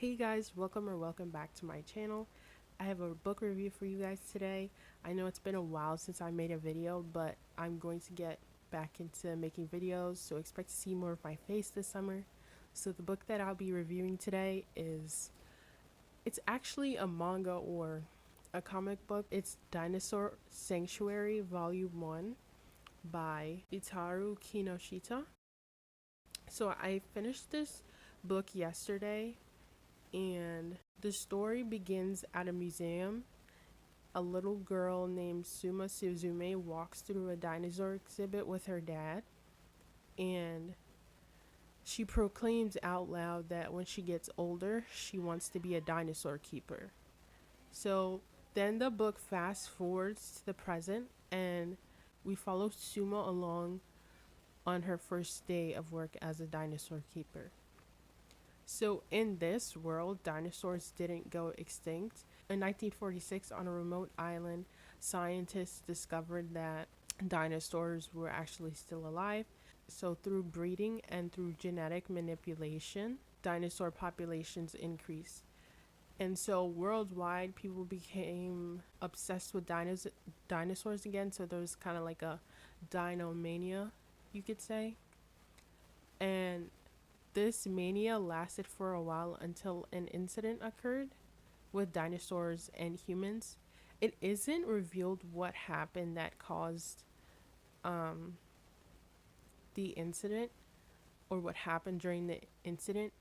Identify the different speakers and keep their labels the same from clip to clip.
Speaker 1: Hey guys, welcome back to my channel. I have a book review for you guys today. I know it's been a while since I made a video, but I'm going to get back into making videos, so expect to see more of my face this summer. So the book that I'll be reviewing today it's actually a manga or a comic book. It's Dinosaur Sanctuary Volume 1 by Itaru Kinoshita. So I finished this book yesterday, and the story begins at a museum. A little girl named Suma Suzume walks through a dinosaur exhibit with her dad, and she proclaims out loud that when she gets older, she wants to be a dinosaur keeper. So then the book fast forwards to the present, and we follow Suma along on her first day of work as a dinosaur keeper. So in this world, dinosaurs didn't go extinct. In 1946, on a remote island, scientists discovered that dinosaurs were actually still alive. So through breeding and through genetic manipulation, dinosaur populations increased. And so worldwide, people became obsessed with dinosaurs again. So there was kind of like a dino mania, you could say. And this mania lasted for a while until an incident occurred with dinosaurs and humans. It isn't revealed what happened that caused the incident or what happened during the incident,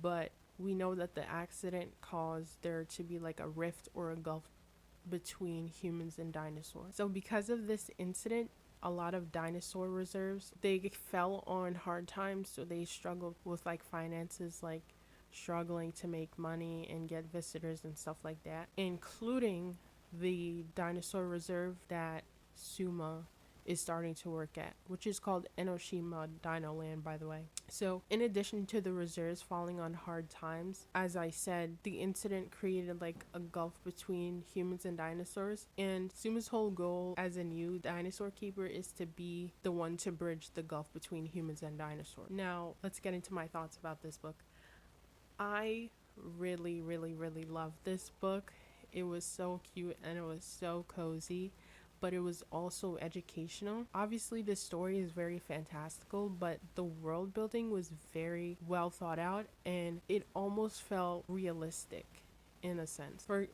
Speaker 1: but we know that the accident caused there to be like a rift or a gulf between humans and dinosaurs. So because of this incident, a lot of dinosaur reserves, they fell on hard times, so they struggled with like finances, like struggling to make money and get visitors and stuff like that, including the dinosaur reserve that Suma is starting to work at, which is called Enoshima Dino Land, by the way. So in addition to the reserves falling on hard times, as I said, the incident created like a gulf between humans and dinosaurs, and Suma's whole goal as a new dinosaur keeper is to be the one to bridge the gulf between humans and dinosaurs. Now let's get into my thoughts about this book. I really loved this book. It was so cute and it was so cozy, but it was also educational. Obviously, the story is very fantastical, but the world building was very well thought out and it almost felt realistic in a sense. For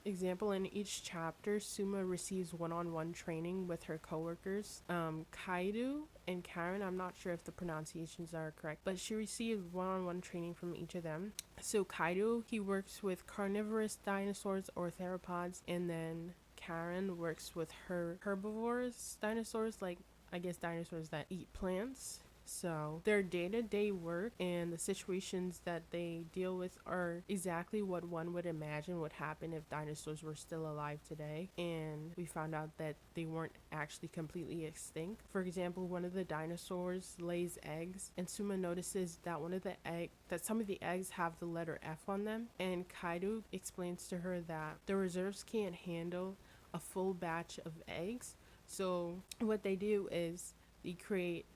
Speaker 1: example, in each chapter, Suma receives one-on-one training with her coworkers, Kaido and Karen. I'm not sure if the pronunciations are correct, but she received one-on-one training from each of them. So Kaido, he works with carnivorous dinosaurs or theropods, and then Karen works with her herbivorous dinosaurs, like I guess dinosaurs that eat plants. So their day-to-day work and the situations that they deal with are exactly what one would imagine would happen if dinosaurs were still alive today. And we found out that they weren't actually completely extinct. For example, one of the dinosaurs lays eggs, and Suma notices that some of the eggs have the letter F on them, and Kaido explains to her that the reserves can't handle a full batch of eggs. So what they do is they create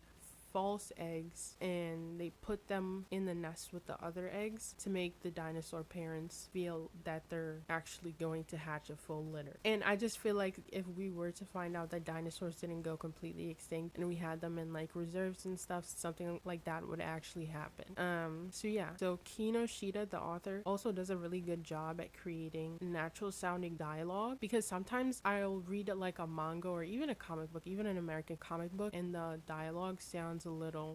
Speaker 1: false eggs and they put them in the nest with the other eggs to make the dinosaur parents feel that they're actually going to hatch a full litter. And I just feel like if we were to find out that dinosaurs didn't go completely extinct and we had them in like reserves and stuff, something like that would actually happen. So Kinoshita, the author, also does a really good job at creating natural sounding dialogue, because sometimes I'll read like a manga or even a comic book, even an American comic book, and the dialogue sounds a little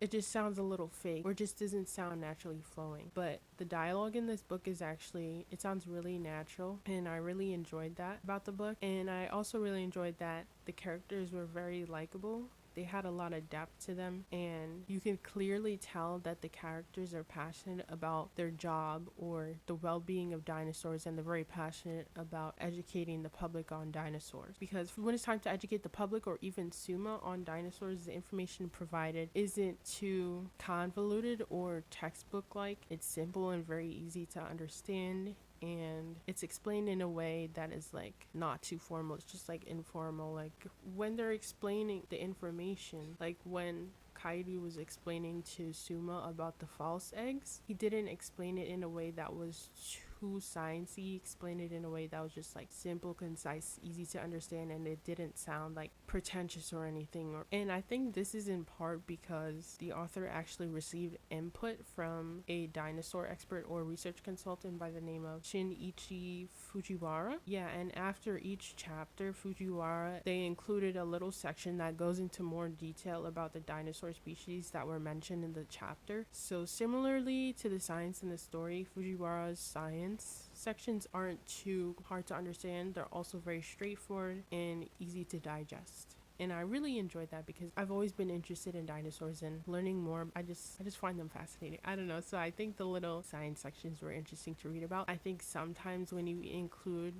Speaker 1: fake or just doesn't sound naturally flowing. But the dialogue in this book it sounds really natural, and I really enjoyed that about the book. And I also really enjoyed that the characters were very likable. They had a lot of depth to them, and you can clearly tell that the characters are passionate about their job or the well-being of dinosaurs, and they're very passionate about educating the public on dinosaurs. Because when it's time to educate the public or even Suma on dinosaurs, the information provided isn't too convoluted or textbook-like. It's simple and very easy to understand, and it's explained in a way that is like not too formal. It's just like informal. Like when they're explaining the information, like when Kairi was explaining to Suma about the false eggs, he didn't explain it in a way that was too sciencey. He explained it in a way that was just like simple, concise, easy to understand, and it didn't sound like pretentious or anything. And I think this is in part because the author actually received input from a dinosaur expert or research consultant by the name of Shinichi Fujiwara. Yeah, and after each chapter, Fujiwara, they included a little section that goes into more detail about the dinosaur species that were mentioned in the chapter. So similarly to the science in the story, Fujiwara's science sections aren't too hard to understand. They're also very straightforward and easy to digest. And I really enjoyed that because I've always been interested in dinosaurs and learning more. I just find them fascinating. I don't know. So I think the little science sections were interesting to read about. I think sometimes when you include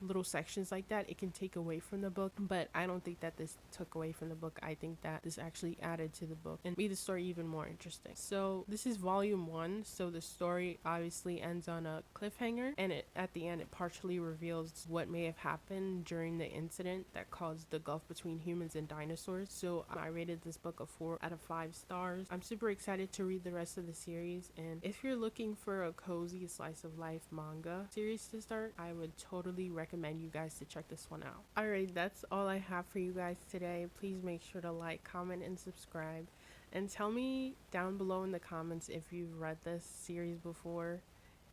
Speaker 1: little sections like that, it can take away from the book, but I don't think that this took away from the book. I think that this actually added to the book and made the story even more interesting. So this is volume 1, so the story obviously ends on a cliffhanger, and at the end it partially reveals what may have happened during the incident that caused the gulf between humans and dinosaurs. So I rated this book a 4 out of 5 stars. I'm super excited to read the rest of the series, and if you're looking for a cozy slice of life manga series to start, I would totally recommend you guys to check this one out. Alright, that's all I have for you guys today. Please make sure to like, comment, and subscribe, and tell me down below in the comments if you've read this series before,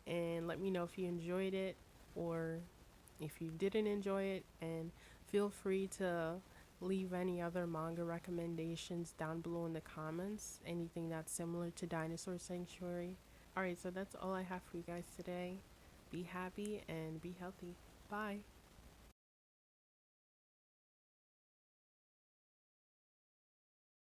Speaker 1: and let me know if you enjoyed it or if you didn't enjoy it, and feel free to leave any other manga recommendations down below in the comments, anything that's similar to Dinosaur Sanctuary. Alright, so that's all I have for you guys today. Be happy and be healthy. Bye.